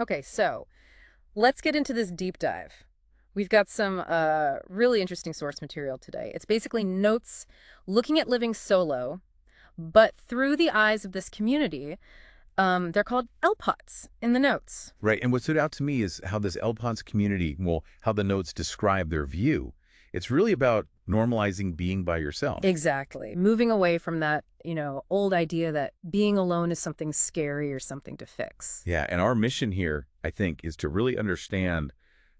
Okay, so let's get into this deep dive. We've got some really interesting source material today. It's basically notes looking at living solo, but through the eyes of this community. They're called LPots in the notes. Right. And what stood out to me is how this LPot's community, well, how the notes describe their view. It's really about normalizing being by yourself. Exactly. Moving away from that, old idea that being alone is something scary or something to fix. Yeah. And our mission here, I think, is to really understand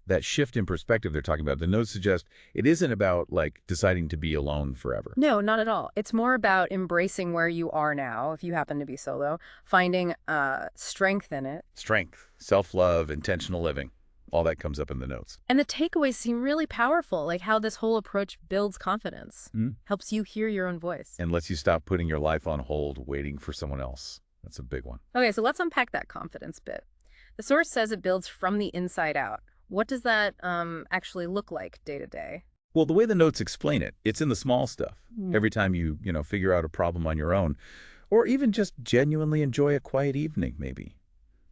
that shift in perspective they're talking about. The notes suggest it isn't about like deciding to be alone forever. No, not at all. It's more about embracing where you are now, if you happen to be solo, finding strength in it. Strength, self-love, intentional living, all that comes up in the notes. And the takeaways seem really powerful, like how this whole approach builds confidence, helps you hear your own voice. And lets you stop putting your life on hold, waiting for someone else. That's a big one. Okay, so let's unpack that confidence bit. The source says it builds from the inside out. What does that actually look like day to day? Well, the way the notes explain it, it's in the small stuff. Every time you figure out a problem on your own, or even just genuinely enjoy a quiet evening, maybe.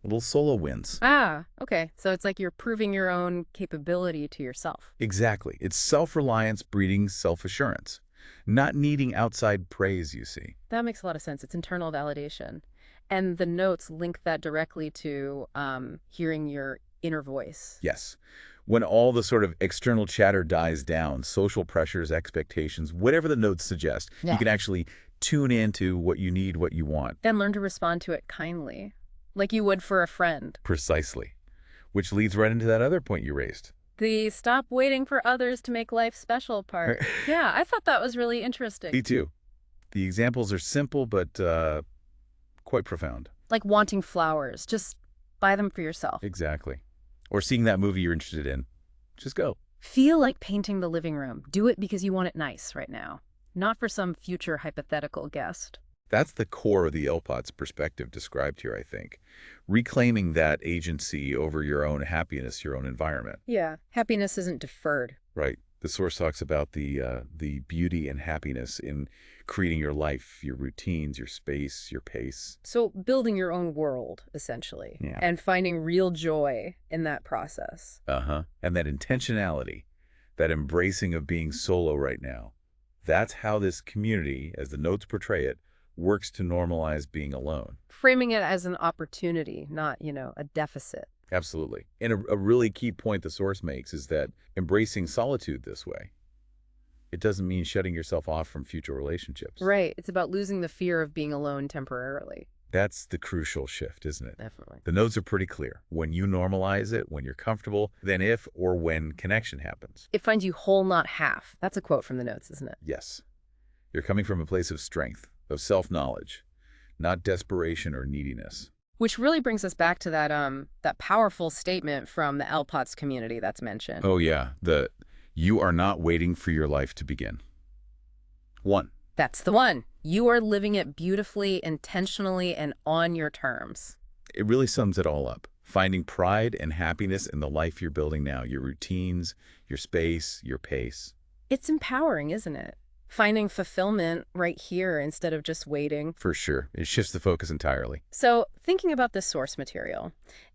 Little solo wins. Ah, okay. So it's like you're proving your own capability to yourself. Exactly. It's self-reliance breeding self-assurance. Not needing outside praise, you see. That makes a lot of sense. It's internal validation. And the notes link that directly to hearing your inner voice. Yes. When all the sort of external chatter dies down, social pressures, expectations, whatever the notes suggest, you can actually tune into what you need, what you want. Then learn to respond to it kindly, like you would for a friend. Precisely. Which leads right into that other point you raised. The stop waiting for others to make life special part. Yeah, I thought that was really interesting. Me too. The examples are simple, but quite profound. Like wanting flowers. Just buy them for yourself. Exactly. Or seeing that movie you're interested in. Just go. Feel like painting the living room. Do it because you want it nice right now, not for some future hypothetical guest. That's the core of the LPot's perspective described here, I think. Reclaiming that agency over your own happiness, your own environment. Yeah, happiness isn't deferred. Right. The source talks about the beauty and happiness in creating your life, your routines, your space, your pace. So building your own world, essentially, and finding real joy in that process. And that intentionality, that embracing of being solo right now, that's how this community, as the notes portray it, works to normalize being alone. Framing it as an opportunity, not, a deficit. Absolutely. And a really key point the source makes is that embracing solitude this way, it doesn't mean shutting yourself off from future relationships. Right. It's about losing the fear of being alone temporarily. That's the crucial shift, isn't it? Definitely. The notes are pretty clear. When you normalize it, when you're comfortable, then if or when connection happens. It finds you whole, not half. That's a quote from the notes, isn't it? Yes. You're coming from a place of strength, of self-knowledge, not desperation or neediness. Which really brings us back to that powerful statement from the LPot's community that's mentioned. Oh, yeah. You are not waiting for your life to begin. One. That's the one. You are living it beautifully, intentionally, and on your terms. It really sums it all up. Finding pride and happiness in the life you're building now, your routines, your space, your pace. It's empowering, isn't it? Finding fulfillment right here instead of just waiting. For sure. It shifts the focus entirely. So thinking about this source material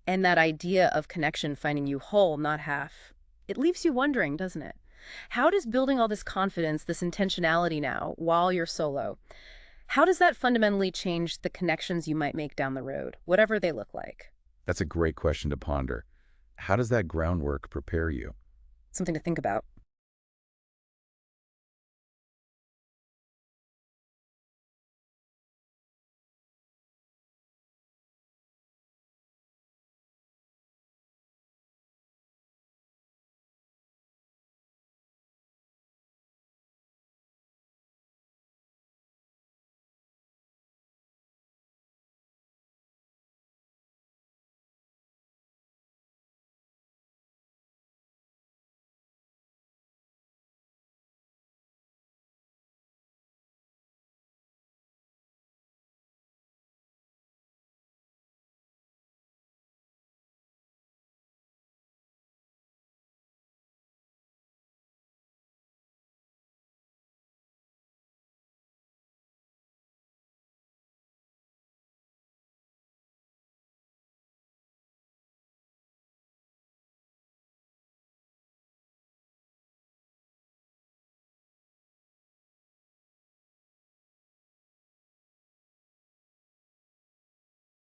and that idea of connection finding you whole, not half, it leaves you wondering, doesn't it? How does building all this confidence, this intentionality now, while you're solo, how does that fundamentally change the connections you might make down the road, whatever they look like? That's a great question to ponder. How does that groundwork prepare you? Something to think about.